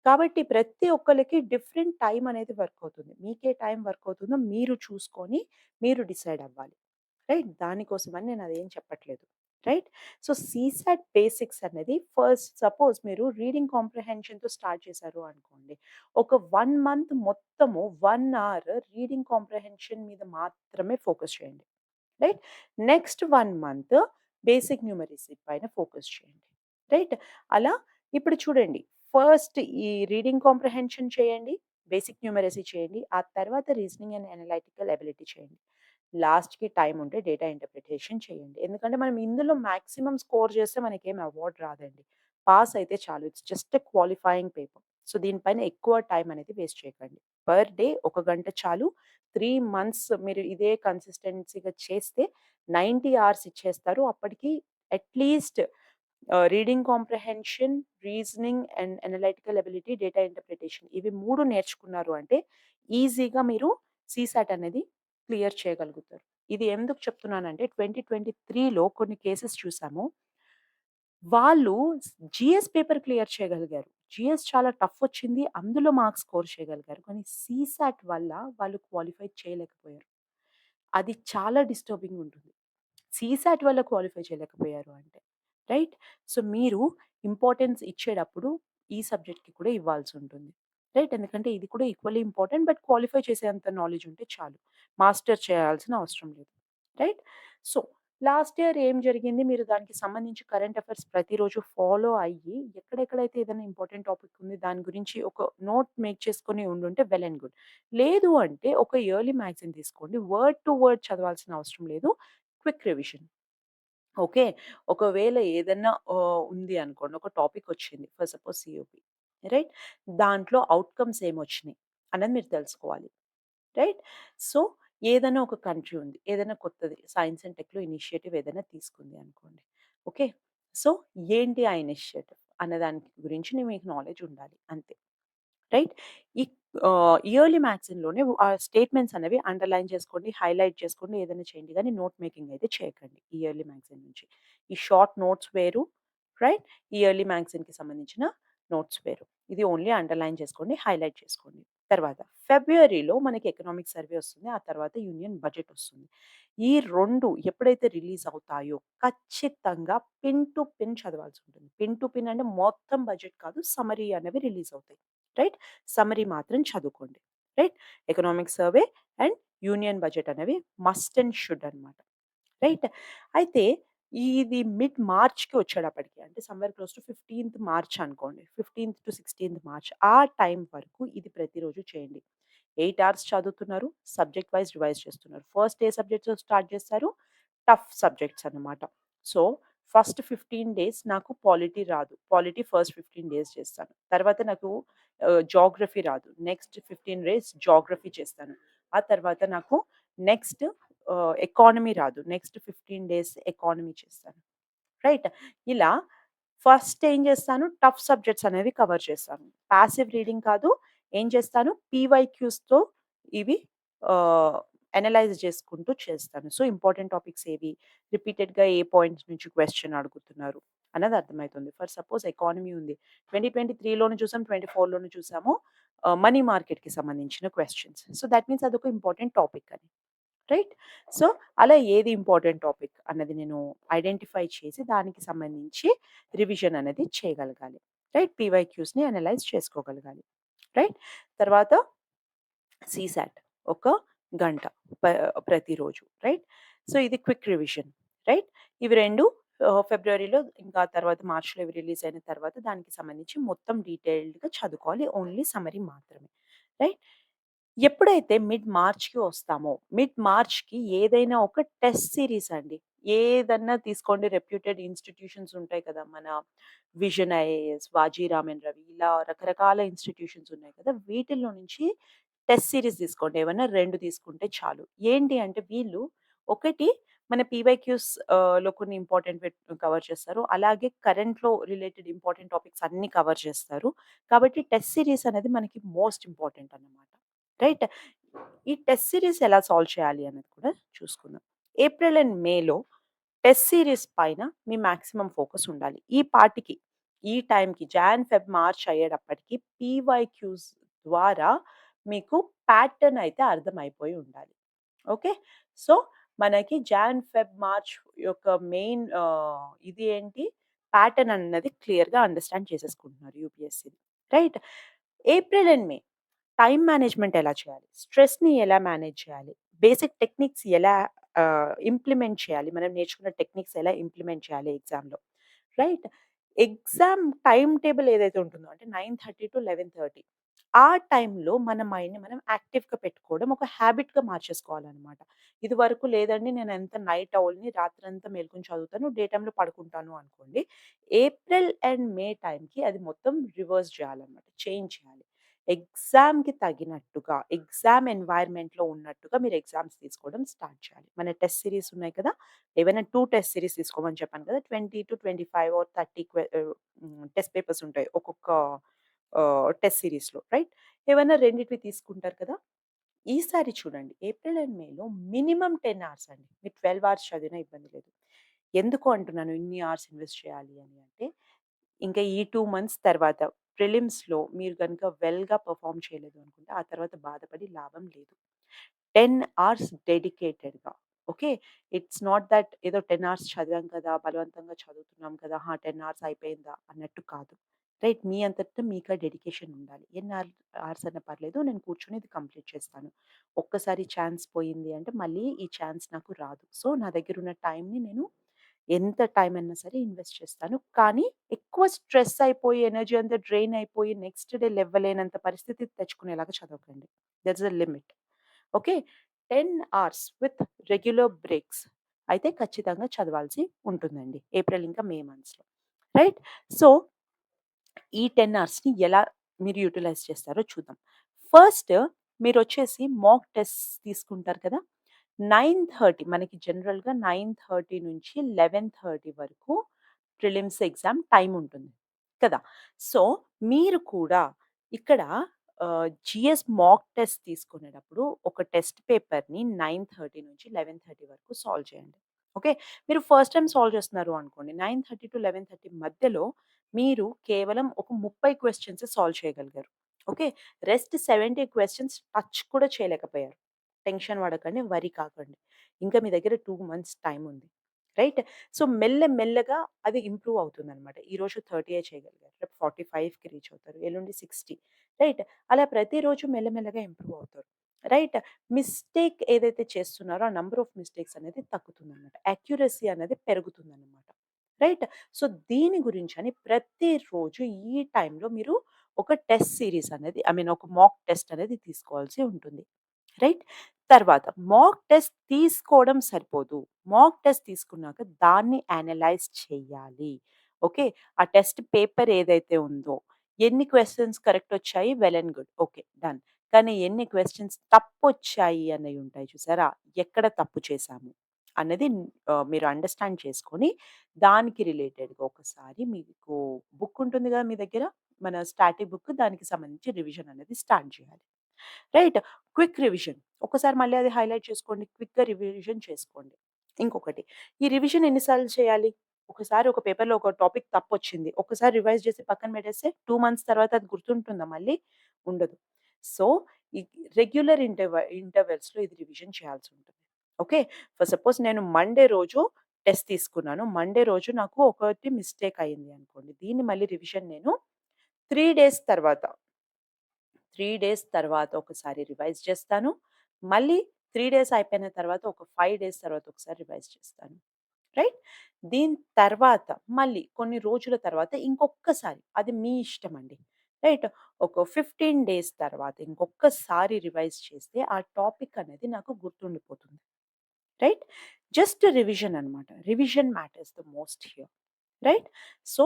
కాబట్టి ప్రతి ఒక్కళ్ళకి డిఫరెంట్ టైమ్ అనేది వర్క్ అవుతుంది. మీకే టైం వర్క్ అవుతుందో మీరు చూసుకొని మీరు డిసైడ్ అవ్వాలి. రైట్? దానికోసమని నేను అదేం చెప్పట్లేదు. రైట్? సో, సీసాట్ బేసిక్స్ అనేది ఫస్ట్ సపోజ్ మీరు రీడింగ్ కాంప్రిహెన్షన్‌తో స్టార్ట్ చేశారు అనుకోండి. ఒక 1 మంత్ మొత్తము 1 అవర్ రీడింగ్ కాంప్రిహెన్షన్ మీద మాత్రమే ఫోకస్ చేయండి. Right? Next 1 month basic numeracy పైన ఫోకస్ చేయండి. రైట్? అలా ఇప్పుడు చూడండి. ఫస్ట్ ఈ రీడింగ్ కాంప్రిహెన్షన్ చేయండి. బేసిక్ న్యూమరసీ చేయండి. ఆ తర్వాత రీజనింగ్ అండ్ అనలైటికల్ ఎబిలిటీ చేయండి. లాస్ట్‌కి టైమ్ ఉంటే డేటా ఇంటర్ప్రిటేషన్ చేయండి. ఎందుకంటే మనం ఇందులో మాక్సిమం స్కోర్ చేస్తే మనకేం అవార్డ్ రాదండి. పాస్ అయితే చాలు. It's just a qualifying paper. So, దీనిపైన ఎక్కువ టైమ్ అనేది వేస్ట్ చేయకండి. పర్ డే ఒక గంట చాలు. 3 మంత్స్ మీరు ఇదే కన్సిస్టెన్సీగా చేస్తే 90 అవర్స్ ఇచ్చేస్తారు. అప్పటికి at least reading comprehension, reasoning and analytical ability, data interpretation ఇవి 3 నేర్చుకున్నారు అంటే ఈజీగా మీరు సీసాట్ అనేది క్లియర్ చేయగలుగుతారు. ఇది ఎందుకు చెప్తున్నానంటే 2023లో కొన్ని కేసెస్ చూసాము. వాళ్ళు జీఎస్ పేపర్ క్లియర్ చేయగలిగారు. జీఎస్ చాలా టఫ్ వచ్చింది. అందులో మార్క్స్ స్కోర్ చేయగలిగారు. కానీ సీసాట్ వల్ల వాళ్ళు క్వాలిఫై చేయలేకపోయారు. అది చాలా డిస్టర్బింగ్ ఉంటుంది. సీసాట్ వల్ల క్వాలిఫై చేయలేకపోయారు అంటే. రైట్? సో, మీరు ఇంపార్టెన్స్ ఇచ్చేటప్పుడు ఈ సబ్జెక్ట్‌కి కూడా ఇవ్వాల్సుంటుంది. రైట్? ఎందుకంటే ఇది కూడా ఈక్వల్లీ ఇంపార్టెంట్. బట్ క్వాలిఫై చేసేంత నాలెడ్జ్ ఉంటే చాలు. మాస్టర్ చేయాల్సిన అవసరం లేదు. రైట్? సో, లాస్ట్ ఇయర్ ఏం జరిగింది? మీరు దానికి సంబంధించి కరెంట్ అఫైర్స్ ప్రతిరోజు ఫాలో అయ్యి ఎక్కడెక్కడైతే ఏదైనా ఇంపార్టెంట్ టాపిక్ ఉంది దాని గురించి ఒక నోట్ మేక్ చేసుకొని ఉండుంటే వెల్ అండ్ గుడ్. లేదు అంటే ఒక ఇయర్లీ మ్యాగజైన్ తీసుకోండి. వర్డ్ టు వర్డ్ చదవాల్సిన అవసరం లేదు. Quick revision. ఓకే. ఒకవేళ ఏదన్నా ఉంది అనుకోండి. ఒక టాపిక్ వచ్చింది. For suppose COP. రైట్? దాంట్లో ఔట్‌కమ్స్ ఏమొచ్చినాయి అన్నది మీరు తెలుసుకోవాలి. రైట్? సో, ఏదైనా ఒక కంట్రీ ఉంది. ఏదైనా కొత్తది సైన్స్ అండ్ టెక్‌లో ఇనిషియేటివ్ ఏదైనా తీసుకుంది అనుకోండి. ఓకే. సో, ఏంటి ఆ ఇనిషియేటివ్ అనే దాని గురించి మీకు నాలెడ్జ్ ఉండాలి అంతే. రైట్? ఈ ఇయర్లీ మ్యాగజైన్‌లోనే ఆ స్టేట్మెంట్స్ అనేవి అండర్‌లైన్ చేసుకోండి, హైలైట్ చేసుకోండి, ఏదైనా చేయండి గానీ నోట్ మేకింగ్ అయితే చేయకండి ఇయర్లీ మ్యాగజైన్ నుంచి. ఈ షార్ట్ నోట్స్ వేరు. రైట్? ఇయర్లీ మ్యాగజైన్‌కి సంబంధించిన నోట్స్ వేరు. ఇది ఓన్లీ అండర్‌లైన్ చేసుకోండి, హైలైట్ చేసుకోండి. తర్వాత ఫిబ్రవరిలో మనకి ఎకనామిక్ సర్వే వస్తుంది. ఆ తర్వాత యూనియన్ బడ్జెట్ వస్తుంది. ఈ 2 ఎప్పుడైతే రిలీజ్ అవుతాయో ఖచ్చితంగా పిన్ టు పిన్ చదవాల్సుంటుంది. పిన్ టు పిన్ అంటే మొత్తం బడ్జెట్ కాదు. సమ్మరీ అనేవి రిలీజ్ అవుతాయి. రైట్? సమ్మరీ మాత్రం చదువుకోండి. Right? Economic survey and union budget అనేవి మస్ట్ అండ్ షుడ్ అన్నమాట. రైట్? అయితే ఇది మిడ్ మార్చ్‌కి వచ్చేటప్పటికి అంటే సమ్‌వేర్ క్లోజ్ టు 15థ్ మార్చ్ అనుకోండి. 15థ్-16థ్ మార్చ్ ఆ టైం వరకు ఇది ప్రతిరోజు చేయండి. 8 అవర్స్ చదువుతున్నారు. సబ్జెక్ట్ వైస్ రివైజ్ చేస్తున్నారు. ఫస్ట్ ఏ సబ్జెక్ట్‌తో స్టార్ట్ చేస్తారు? టఫ్ సబ్జెక్ట్స్ అన్నమాట. సో, ఫస్ట్ 15 డేస్ నాకు పాలిటీ రాదు. పాలిటీ ఫస్ట్ 15 డేస్ చేస్తాను. తర్వాత నాకు జాగ్రఫీ రాదు. నెక్స్ట్ 15 డేస్ జాగ్రఫీ చేస్తాను. ఆ తర్వాత నాకు నెక్స్ట్ ఎకానమీ రాదు. నెక్స్ట్ 15 డేస్ ఎకానమీ చేస్తాను. రైట్. ఇలా ఫస్ట్ ఏం చేస్తాను, టఫ్ సబ్జెక్ట్స్ అనేవి కవర్ చేస్తాను. పాసివ్ రీడింగ్ కాదు. ఏం చేస్తాను, పీవైక్యూస్‌తో ఇవి అనలైజ్ చేసుకుంటూ చేస్తాను. సో, ఇంపార్టెంట్ టాపిక్స్ ఏవి, రిపీటెడ్‌గా ఏ పాయింట్స్ నుంచి క్వెషన్ అడుగుతున్నారు అన్నది అర్థమైతుంది. ఫర్ సపోజ్ ఎకానమీ ఉంది. 2023లోను చూసాం, 24లోను చూసాము. మనీ మార్కెట్‌కి సంబంధించిన క్వెషన్స్. సో, థట్ మీన్స్ అదొక ఇంపార్టెంట్ టాపిక్ అని. రైట్. సో, అలా ఏది ఇంపార్టెంట్ టాపిక్ అన్నది నేను ఐడెంటిఫై చేసి దానికి సంబంధించి రివిజన్ అనేది చేయగలగాలి. రైట్. పీవైక్యూస్‌ని అనలైజ్ చేసుకోగలగాలి. రైట్. తర్వాత సీసాట్ ఒక గంట ప ప్రతిరోజు. రైట్. సో, ఇది క్విక్ రివిజన్. రైట్. ఇవి 2 ఫిబ్రవరిలో ఇంకా తర్వాత మార్చ్‌లో ఇవి రిలీజ్ అయిన తర్వాత దానికి సంబంధించి మొత్తం డీటెయిల్డ్‌గా చదువుకోవాలి. ఓన్లీ సమ్మరీ మాత్రమే. రైట్. ఎప్పుడైతే మిడ్ మార్చ్‌కి వస్తామో, మిడ్ మార్చ్‌కి ఏదైనా ఒక టెస్ట్ సీరీస్ అండి. ఏదన్నా తీసుకోండి, రెప్యూటెడ్ ఇన్‌స్టిట్యూషన్స్ ఉంటాయి కదా! మన vision IAS, Vajiram and Ravi ఇలా రకరకాల ఇన్‌స్టిట్యూషన్స్ ఉన్నాయి కదా! వీటిల్లో నుంచి టెస్ట్ సీరీస్ తీసుకోండి. ఏవన్నా 2 తీసుకుంటే చాలు. ఏంటి అంటే వీళ్ళు ఒకటి మన పీవైక్యూస్ లో కొన్ని ఇంపార్టెంట్‌వి కవర్ చేస్తారు. అలాగే కరెంట్‌లో రిలేటెడ్ ఇంపార్టెంట్ టాపిక్స్ అన్నీ కవర్ చేస్తారు. కాబట్టి టెస్ట్ సీరీస్ అనేది మనకి మోస్ట్ ఇంపార్టెంట్ అన్నమాట. రైట్. ఈ టెస్ట్ సీరీస్ ఎలా సాల్వ్ చేయాలి అనేది కూడా చూసుకుందాం. ఏప్రిల్ అండ్ మేలో టెస్ట్ సీరీస్ పైన మీ మాక్సిమం ఫోకస్ ఉండాలి. ఈ పాటికి, ఈ టైంకి జాన్, ఫెబ్, మార్చ్ అయ్యేటప్పటికి పీవైక్యూస్ ద్వారా మీకు ప్యాటర్న్ అయితే అర్థమైపోయి ఉండాలి. ఓకే. సో, మనకి జాన్, ఫెబ్, మార్చ్ యొక్క మెయిన్ ఇది ఏంటి? ప్యాటర్న్ అన్నది క్లియర్‌గా understand చేసేసుకుంటున్నారు యూపీఎస్‌సీలో. Right. April and May time management ఎలా చేయాలి? స్ట్రెస్‌ని ఎలా మేనేజ్ చేయాలి? బేసిక్ టెక్నిక్స్ ఎలా ఇంప్లిమెంట్ చేయాలి? మనం నేర్చుకున్న టెక్నిక్స్ ఎలా ఇంప్లిమెంట్ చేయాలి ఎగ్జామ్‌లో? రైట్. ఎగ్జామ్ టైమ్ టేబుల్ ఏదైతే ఉంటుందో అంటే 9:30-11:30 ఆ టైంలో మన మైండ్‌ని మనం యాక్టివ్‌గా పెట్టుకోవడం ఒక హాబిట్‌గా మార్చేసుకోవాలనమాట. ఇదివరకు లేదండి నేను ఎంత నైట్ ఔల్‌ని రాత్రంతా మేలుకొని చదువుతాను. డే టైమ్‌లో పడుకుంటాను అనుకోండి. ఏప్రిల్ అండ్ మే టైమ్‌కి అది మొత్తం రివర్స్ చేయాలనమాట. చేంజ్ చేయాలి. ఎగ్జామ్‌కి తగినట్టుగా, ఎగ్జామ్ ఎన్వైర్న్‌మెంట్‌లో ఉన్నట్టుగా మీరు ఎగ్జామ్స్ తీసుకోవడం స్టార్ట్ చేయాలి. మన టెస్ట్ సీరీస్ ఉన్నాయి కదా! ఏవైనా 2 టెస్ట్ సీరీస్ తీసుకోమని చెప్పాను కదా! 20-25 ఆర్ 30 టెస్ట్ పేపర్స్ ఉంటాయి. ఒక్కొక్క టెస్ట్ సీరీస్‌లో రైట్. ఏవైనా రెండిటివి తీసుకుంటారు కదా! ఈసారి చూడండి ఏప్రిల్ అండ్ మేలో మినిమమ్ 10 అవర్స్ అండి. మీరు 12 అవర్స్ చదివినా ఇబ్బంది లేదు. ఎందుకు అంటున్నాను ఇన్ని అవర్స్ ఇన్వెస్ట్ చేయాలి అని అంటే, ఇంకా ఈ 2 మంత్స్ తర్వాత ప్రిలిమ్స్‌లో మీరు గనుక వెల్‌గా పెర్ఫార్మ్ చేయలేదు అనుకుంటే, ఆ తర్వాత బాధపడి లాభం లేదు. 10 అవర్స్ డెడికేటెడ్‌గా. ఓకే. ఇట్స్ నాట్ థట్ ఏదో 10 అవర్స్ చదివాం కదా! బలవంతంగా చదువుతున్నాం కదా! 10 అవర్స్ అయిపోయిందా అన్నట్టు కాదు. రైట్. మీ అంతట మీకా డెడికేషన్ ఉండాలి. ఎన్ని అవర్స్ అన్నా పర్లేదు. నేను కూర్చొని ఇది కంప్లీట్ చేస్తాను. ఒక్కసారి ఛాన్స్ పోయింది అంటే మళ్ళీ ఈ ఛాన్స్ నాకు రాదు. సో, నా దగ్గరున్న టైంని నేను ఎంత టైం అయినా సరే ఇన్వెస్ట్ చేస్తాను. కానీ ఎక్కువ స్ట్రెస్ అయిపోయి, ఎనర్జీ అంతా డ్రైన్ అయిపోయి నెక్స్ట్ డే లెవ్వలేనంత పరిస్థితి తెచ్చుకునేలాగా చదవకండి. There is a limit. Okay. 10 hours with regular breaks అయితే ఖచ్చితంగా చదవాల్సి ఉంటుందండి. ఏప్రిల్ ఇంకా మే మంత్స్‌లో. రైట్. సో, ఈ 10 అవర్స్‌ని ఎలా మీరు యుటిలైజ్ చేస్తారో చూద్దాం. ఫస్ట్ మీరొచ్చేసి మాక్ టెస్ట్స్ తీసుకుంటారు కదా! 9:30 మనకి జనరల్‌గా 9:30 నుంచి 11:30 వరకు ప్రిలిమ్స్ ఎగ్జామ్ టైమ్ ఉంటుంది కదా! సో, మీరు కూడా ఇక్కడ జీఎస్ మాక్ టెస్ట్ తీసుకునేటప్పుడు ఒక టెస్ట్ పేపర్‌ని 9:30 నుంచి 11:30 వరకు సాల్వ్ చేయండి. ఓకే. మీరు ఫస్ట్ టైమ్ సాల్వ్ చేస్తున్నారు అనుకోండి. 9:30-11:30 మధ్యలో మీరు కేవలం ఒక 30 క్వెషన్సే సాల్వ్ చేయగలిగారు. ఓకే. రెస్ట్ 70 క్వెషన్స్ టచ్ కూడా చేయలేకపోయారు. టెన్షన్ పడకండి. వరీ కాకండి. ఇంకా మీ దగ్గర 2 మంత్స్ టైమ్ ఉంది. రైట్. సో, మెల్లగా అది ఇంప్రూవ్ అవుతుందనమాట. ఈరోజు 30 చేయగలిగారు. రేపు 45కి రీచ్ అవుతారు. ఎల్లుండి 60 రైట్. అలా ప్రతిరోజు మెల్లమెల్లగా ఇంప్రూవ్ అవుతారు. రైట్. మిస్టేక్ ఏదైతే చేస్తున్నారో ఆ నంబర్ ఆఫ్ మిస్టేక్స్ అనేది తగ్గుతుందనమాట. యాక్యురసీ అనేది పెరుగుతుందనమాట. రైట్. సో, దీని గురించని ప్రతిరోజు ఈ టైంలో మీరు ఒక టెస్ట్ సీరీస్ అనేది ఐ మీన్ ఒక మాక్ టెస్ట్ అనేది తీసుకోవాల్సి ఉంటుంది. రైట్? తర్వాత మాక్ టెస్ట్ తీసుకోవడం సరిపోదు. మాక్ టెస్ట్ తీసుకున్నాక దాన్ని అనలైజ్ చేయాలి. ఓకే. ఆ టెస్ట్ పేపర్ ఏదైతే ఉందో, ఎన్ని క్వెషన్స్ కరెక్ట్ వచ్చాయి well and good. Okay. Done. కానీ ఎన్ని క్వెషన్స్ తప్పొచ్చాయి అన్నయి ఉంటాయి చూసారా? ఎక్కడ తప్పు చేశాము అన్నది మీరు అండర్‌స్టాండ్ చేసుకొని, దానికి రిలేటెడ్‌గా ఒకసారి మీకు బుక్ ఉంటుంది గదా మీ దగ్గర. మన స్టాటిక్ బుక్, దానికి సంబంధించి రివిజన్ అనేది స్టార్ట్ చేయాలి. రైట్? Quick revision. ఒకసారి మళ్ళీ అది హైలైట్ చేసుకోండి. క్విక్‌గా రివిజన్ చేసుకోండి. ఇంకొకటి, ఈ రివిజన్ ఎన్ని సార్లు చేయాలి? ఒకసారి ఒక పేపర్‌లో ఒక టాపిక్ తప్పొచ్చింది. ఒక్కసారి రివైజ్ చేసి పక్కన పెట్టేస్తే 2 మంత్స్ తర్వాత అది గుర్తుంటుందా మళ్ళీ? ఉండదు. సో, ఈ రెగ్యులర్ ఇంటర్వెల్స్‌లో ఇది రివిజన్ చేయాల్సుంటుంది. ఓకే. ఫర్ సపోజ్ నేను మండే రోజు టెస్ట్ తీసుకున్నాను. మండే రోజు నాకు ఒకటి మిస్టేక్ అయింది అనుకోండి. దీన్ని మళ్ళీ రివిజన్ నేను 3 డేస్ తర్వాత 3 డేస్ తర్వాత ఒకసారి రివైజ్ చేస్తాను. మళ్ళీ 3 డేస్ అయిపోయిన తర్వాత ఒక 5 డేస్ తర్వాత ఒకసారి రివైజ్ చేస్తాను. రైట్? దీని తర్వాత మళ్ళీ కొన్ని రోజుల తర్వాత ఇంకొక్కసారి అది మీ ఇష్టమండి. రైట్? ఒక 15 డేస్ తర్వాత ఇంకొక్కసారి రివైజ్ చేస్తే ఆ టాపిక్ అనేది నాకు గుర్తుండిపోతుంది. రైట్? జస్ట్ రివిజన్ అన్నమాట. Revision matters the most here. Right? So,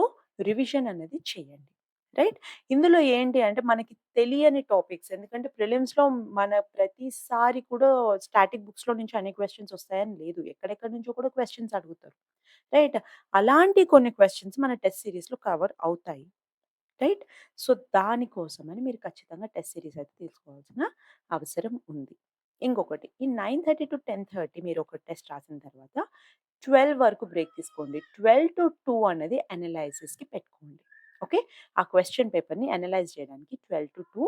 revision అనేది చేయండి. రైట్? ఇందులో ఏంటి అంటే మనకి తెలియని టాపిక్స్, ఎందుకంటే ప్రిలిమ్స్‌లో మన ప్రతిసారి కూడా స్టాటిక్ బుక్స్‌లో నుంచి అన్ని క్వెషన్స్ వస్తాయని లేదు. ఎక్కడెక్కడి నుంచో కూడా క్వెషన్స్ అడుగుతారు. రైట్? అలాంటి కొన్ని క్వెషన్స్ మన టెస్ట్ సీరీస్‌లో కవర్ అవుతాయి. రైట్? సో, దానికోసమని మీరు ఖచ్చితంగా టెస్ట్ సీరీస్ అయితే తీసుకోవాల్సిన అవసరం ఉంది. ఇంకొకటి, ఈ 9:30-10:30 మీరు ఒక టెస్ట్ రాసిన తర్వాత 12 వరకు బ్రేక్ తీసుకోండి. 12-2 అనేది అనలైసిస్‌కి పెట్టుకోండి. ఓకే. ఆ క్వెషన్ పేపర్‌ని అనలైజ్ చేయడానికి 12-2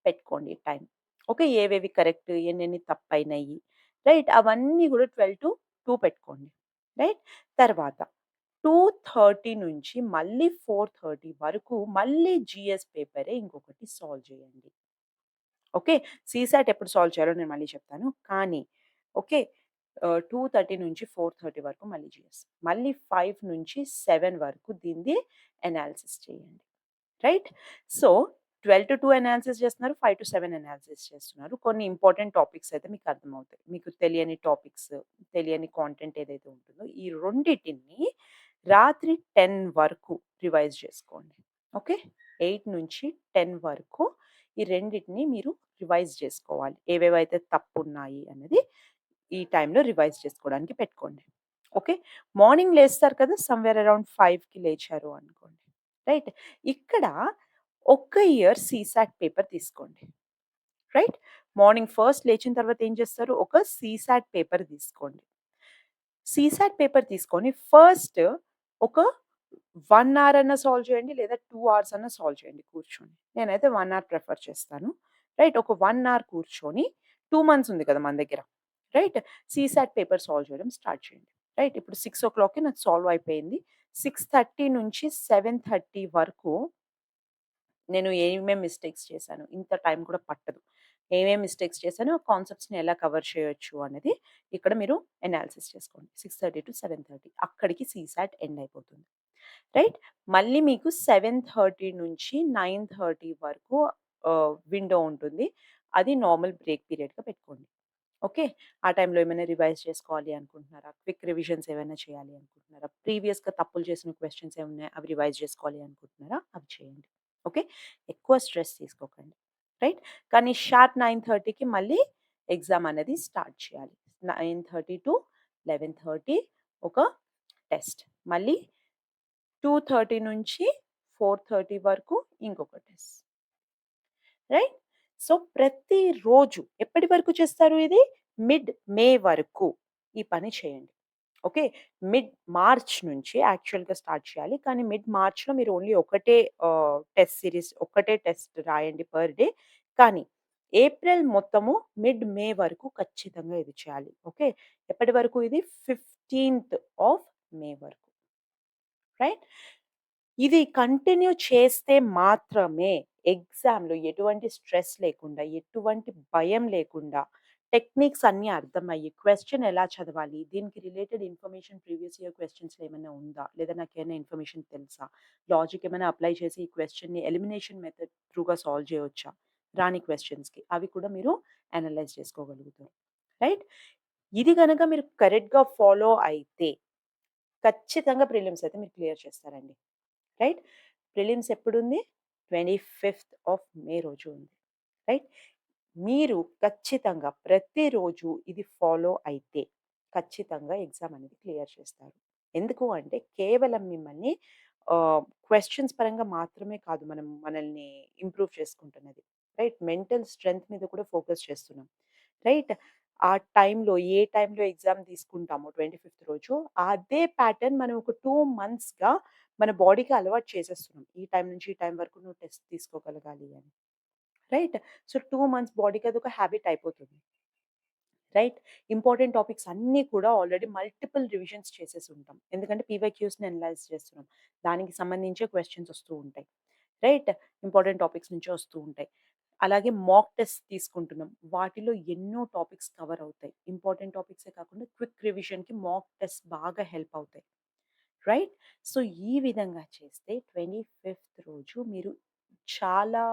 పెట్టుకోండి టైం. ఓకే. ఏవేవి కరెక్ట్, ఎన్నెన్ని తప్పయినయి. రైట్? అవన్నీ గూడా 12-2 పెట్టుకోండి. రైట్? తర్వాత 2:30 నుంచి మళ్ళీ 4:30 వరకు మళ్ళీ జీఎస్ పేపరే ఇంకొకటి సాల్వ్ చేయండి. ఓకే. సీసాట్ ఎప్పుడు సాల్వ్ చేయాలో నేను మళ్ళీ చెప్తాను. కానీ ఓకే. 2:30 నుంచి 4:30 వరకు మళ్ళీ జీఎస్. మళ్ళీ 5 నుంచి 7 వరకు దీనిది అనాలిసిస్ చేయండి. రైట్? సో, 12-2 అనాలిసిస్ చేస్తున్నారు. 5-7 అనాలిసిస్ చేస్తున్నారు. కొన్ని ఇంపార్టెంట్ టాపిక్స్ అయితే మీకు అర్థమవుతాయి. మీకు తెలియని టాపిక్స్, తెలియని కాంటెంట్ ఏదైతే ఉంటుందో, ఈ రెండిటిని రాత్రి 10 వరకు రివైజ్ చేసుకోండి. ఓకే. 8-10 వరకు ఈ రెండిటిని మీరు రివైజ్ చేసుకోవాలి. ఏవేవైతే తప్పున్నాయి అన్నది ఈ టైంలో రివైజ్ చేసుకోవడానికి పెట్టుకోండి. ఓకే. మార్నింగ్ లేస్తారు కదా! సమ్‌వేర్ అరౌండ్ 5కి లేచారు అనుకోండి. రైట్? ఇక్కడ ఒక్క ఇయర్ సీసాట్ పేపర్ తీసుకోండి. రైట్? మార్నింగ్ ఫస్ట్ లేచిన తర్వాత ఏం చేస్తారు? ఒక సీసాట్ పేపర్ తీసుకోండి. సీసాట్ పేపర్ తీసుకొని ఫస్ట్ ఒక 1 అవర్ అన్నా సాల్వ్ చేయండి. లేదా 2 అవర్స్ అన్నా సాల్వ్ చేయండి కూర్చొని. నేనైతే 1 అవర్ ప్రిఫర్ చేస్తాను. రైట్? ఒక 1 అవర్ కూర్చొని 2 మంత్స్ ఉంది కదా మన దగ్గర. రైట్? సీసాట్ పేపర్ సాల్వ్ చేయడం స్టార్ట్ చేయండి. రైట్? ఇప్పుడు 6:00కి నాకు సాల్వ్ అయిపోయింది. 6:30 నుంచి 7:30 వరకు నేను ఏమేం మిస్టేక్స్ చేశాను. ఇంత టైం కూడా పట్టదు. ఏమేం మిస్టేక్స్ చేశానో, ఆ కాన్సెప్ట్స్‌ని ఎలా కవర్ చేయొచ్చు అనేది ఇక్కడ మీరు అనాలిసిస్ చేసుకోండి. 6:30-7:30 అక్కడికి సీసాట్ ఎండ్ అయిపోతుంది. రైట్? మళ్ళీ మీకు 7:30 నుంచి 9:30 వరకు విండో ఉంటుంది. అది నార్మల్ బ్రేక్ పీరియడ్‌గా పెట్టుకోండి. ఓకే. ఆ టైంలో ఏమైనా రివైజ్ చేసుకోవాలి అనుకుంటున్నారా? క్విక్ రివిజన్స్ ఏమైనా చేయాలి అనుకుంటున్నారా? ప్రీవియస్‌గా తప్పులు చేసిన క్వెషన్స్ ఏమున్నాయో అవి రివైజ్ చేసుకోవాలి అనుకుంటున్నారా? అవి చేయండి. ఓకే. ఎక్కువ స్ట్రెస్ తీసుకోకండి. రైట్? కానీ షార్ప్ 9:30కి మళ్ళీ ఎగ్జామ్ అనేది స్టార్ట్ చేయాలి. 9:30-11:30 ఒక టెస్ట్. మళ్ళీ 2:30 నుంచి 4:30 వరకు ఇంకొక టెస్ట్. రైట్? సో, ప్రతిరోజు ఎప్పటి వరకు చేస్తారు ఇది? మిడ్ మే వరకు ఈ పని చేయండి. ఓకే. మిడ్ మార్చ్ నుంచి యాక్చువల్‌గా స్టార్ట్ చేయాలి. కానీ మిడ్ మార్చ్‌లో మీరు ఓన్లీ ఒకటే టెస్ట్ సీరీస్ ఒక్కటే టెస్ట్ రాయండి పర్ డే. కానీ ఏప్రిల్ మొత్తము మిడ్ మే వరకు ఖచ్చితంగా ఇది చేయాలి. ఓకే. ఎప్పటి వరకు ఇది? 15థ్ ఆఫ్ మే వరకు. రైట్? ఇది కంటిన్యూ చేస్తే మాత్రమే ఎగ్జామ్‌లో ఎటువంటి స్ట్రెస్ లేకుండా, ఎటువంటి భయం లేకుండా, టెక్నిక్స్ అన్నీ అర్థమయ్యి, క్వెషన్ ఎలా చదవాలి? దీనికి రిలేటెడ్ ఇన్ఫర్మేషన్ ప్రీవియస్ ఇయర్ క్వెషన్స్‌లో ఏమైనా ఉందా? లేదా నాకేమైనా ఇన్ఫర్మేషన్ తెలుసా? లాజిక్ ఏమైనా అప్లై చేసి ఈ క్వెషన్‌ని ఎలిమినేషన్ మెథడ్ త్రూగా సాల్వ్ చేయొచ్చా? రాని క్వెషన్స్‌కి. అవి కూడా మీరు అనలైజ్ చేసుకోగలుగుతారు. రైట్? ఇది గనక మీరు కరెక్ట్‌గా ఫాలో అయితే ఖచ్చితంగా ప్రిలిమ్స్ అయితే మీరు క్లియర్ చేస్తారండి. రైట్? ప్రిలిమ్స్ ఎప్పుడుంది? 25థ్ ఆఫ్ మే రోజు ఉంది. రైట్? మీరు ఖచ్చితంగా ప్రతిరోజు ఇది ఫాలో అయితే ఖచ్చితంగా ఎగ్జామ్ అనేది క్లియర్ చేస్తారు. ఎందుకు అంటే కేవలం మిమ్మల్ని క్వెషన్స్ పరంగా మాత్రమే కాదు మనం మనల్ని ఇంప్రూవ్ చేసుకుంటున్నది. రైట్? మెంటల్ స్ట్రెంత్ మీద కూడా ఫోకస్ చేస్తున్నాం. రైట్? ఆ ఏ టైంలో ఎగ్జామ్ తీసుకుంటామో 25థ్ రోజు అదే ప్యాటర్న్ మనం ఒక 2 మంత్స్‌గా మన బాడీకి అలవాటు చేసేస్తున్నాం. ఈ టైం నుంచి ఈ టైం వరకు నువ్వు టెస్ట్ తీసుకోగలగాలి అని. రైట్? సో, 2 మంత్స్ బాడీకి అదొక హాబిట్ అయిపోతుంది. రైట్? ఇంపార్టెంట్ టాపిక్స్ అన్నీ కూడా ఆల్రెడీ మల్టిపుల్ రివిజన్స్ చేసేసుంటాం. ఎందుకంటే పీవైక్యూస్‌ని అనలైజ్ చేస్తున్నాం. దానికి సంబంధించే క్వెషన్స్ వస్తూ ఉంటాయి. రైట్? ఇంపార్టెంట్ టాపిక్స్ నుంచే వస్తూ ఉంటాయి. అలాగే మాక్ టెస్ట్ తీసుకుంటున్నాం. వాటిలో ఎన్నో టాపిక్స్ కవర్ అవుతాయి. ఇంపార్టెంట్ టాపిక్సే కాకుండా క్విక్ రివిజన్‌కి మాక్ టెస్ట్ బాగా హెల్ప్ అవుతాయి. రైట్? సో, ఈ విధంగా చేస్తే 25థ్ రోజు మీరు చాలా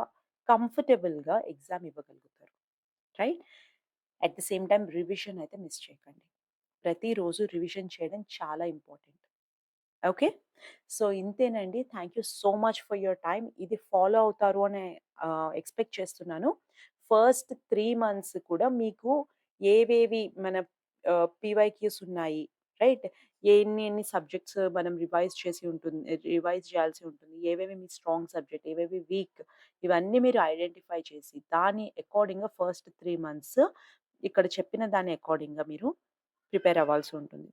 కంఫర్టబుల్‌గా ఎగ్జామ్ ఇవ్వగలుగుతారు. Right? At the same time revision అయితే మిస్ చేయకండి. ప్రతిరోజు రివిజన్ చేయడం చాలా ఇంపార్టెంట్. ఓకే. సో, ఇంతేనండి. Thank you so much for your time. ఇది ఫాలో అవుతారు అని ఎక్స్‌పెక్ట్ చేస్తున్నాను. ఫస్ట్ 3 మంత్స్ కూడా మీకు ఏవేవి మన పీవైక్యూస్ ఉన్నాయి. రైట్? ఎన్ని సబ్జెక్ట్స్ మనం రివైజ్ చేయాల్సి ఉంటుంది. ఏవేవి మీ స్ట్రాంగ్ సబ్జెక్ట్, ఏవేవి వీక్ ఇవన్నీ మీరు ఐడెంటిఫై చేసి దాని అకార్డింగ్‌గా ఫస్ట్ 3 మంత్స్ ఇక్కడ చెప్పిన దాని అకార్డింగ్‌గా మీరు ప్రిపేర్ అవ్వాల్సి ఉంటుంది.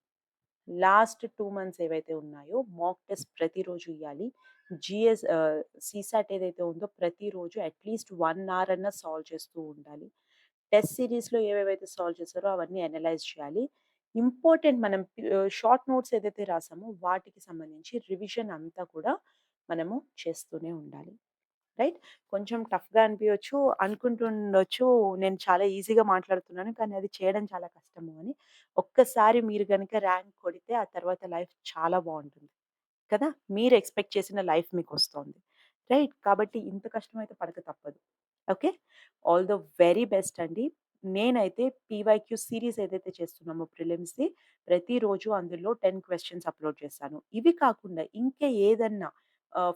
లాస్ట్ 2 మంత్స్ ఏవైతే ఉన్నాయో మాక్ టెస్ట్ ప్రతిరోజు ఇయ్యాలి. సీసాట్ ఏదైతే ఉందో ప్రతిరోజు అట్‌లీస్ట్ 1 అవర్ అన్నా సాల్వ్ చేస్తూ ఉండాలి. టెస్ట్ సీరీస్‌లో ఏవేవైతే సాల్వ్ చేశారో అవన్నీ అనలైజ్ చేయాలి. ఇంపార్టెంట్ మనం షార్ట్ నోట్స్ ఏదైతే రాసామో వాటికి సంబంధించి రివిజన్ అంతా కూడా మనము చేస్తూనే ఉండాలి. రైట్? కొంచెం టఫ్‌గా అనిపియొచ్చు. అనుకుంటుండొచ్చు నేను చాలా ఈజీగా మాట్లాడుతున్నాను. కానీ అది చేయడం చాలా కష్టము అని. ఒక్కసారి మీరు గనుక ర్యాంక్ కొడితే ఆ తర్వాత లైఫ్ చాలా బావుంటుంది. కదా! మీరు ఎక్స్‌పెక్ట్ చేసిన లైఫ్ మీకొస్తోంది. రైట్? కాబట్టి ఇంత కష్టమైతే పడక తప్పదు. Okay. All the very best అండి. నేనైతే పీవైక్యూ సీరీస్ ఏదైతే చేస్తున్నామో ప్రిలిమ్స్‌ది ప్రతిరోజు అందులో 10 క్వెషన్స్ అప్‌లోడ్ చేశాను. ఇవి కాకుండా ఇంకా ఏదన్నా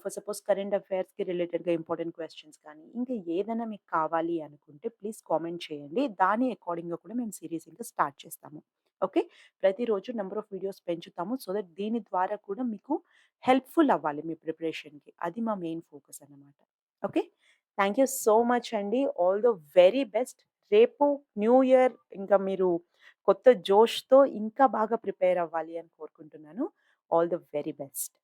ఫర్ సపోజ్ కరెంట్ అఫైర్స్‌కి రిలేటెడ్‌గా ఇంపార్టెంట్ క్వెషన్స్ కానీ, ఇంకా ఏదైనా మీకు కావాలి అనుకుంటే ప్లీజ్ కామెంట్ చేయండి. దాని అకార్డింగ్‌గా కూడా మేము సీరీస్ ఇంకా స్టార్ట్ చేస్తాము. ఓకే. ప్రతిరోజు నంబర్ ఆఫ్ వీడియోస్ పెంచుతాము. సో దట్ దీని ద్వారా కూడా మీకు హెల్ప్‌ఫుల్ అవ్వాలి మీ ప్రిపరేషన్‌కి. అది మా మెయిన్ ఫోకస్ అన్నమాట. Okay. Thank you so much అండి. All the very best. రేపు న్యూ ఇయర్ ఇంకా మీరు కొత్త జోష్‌తో ఇంకా బాగా ప్రిపేర్ అవ్వాలి అని కోరుకుంటున్నాను. All the very best.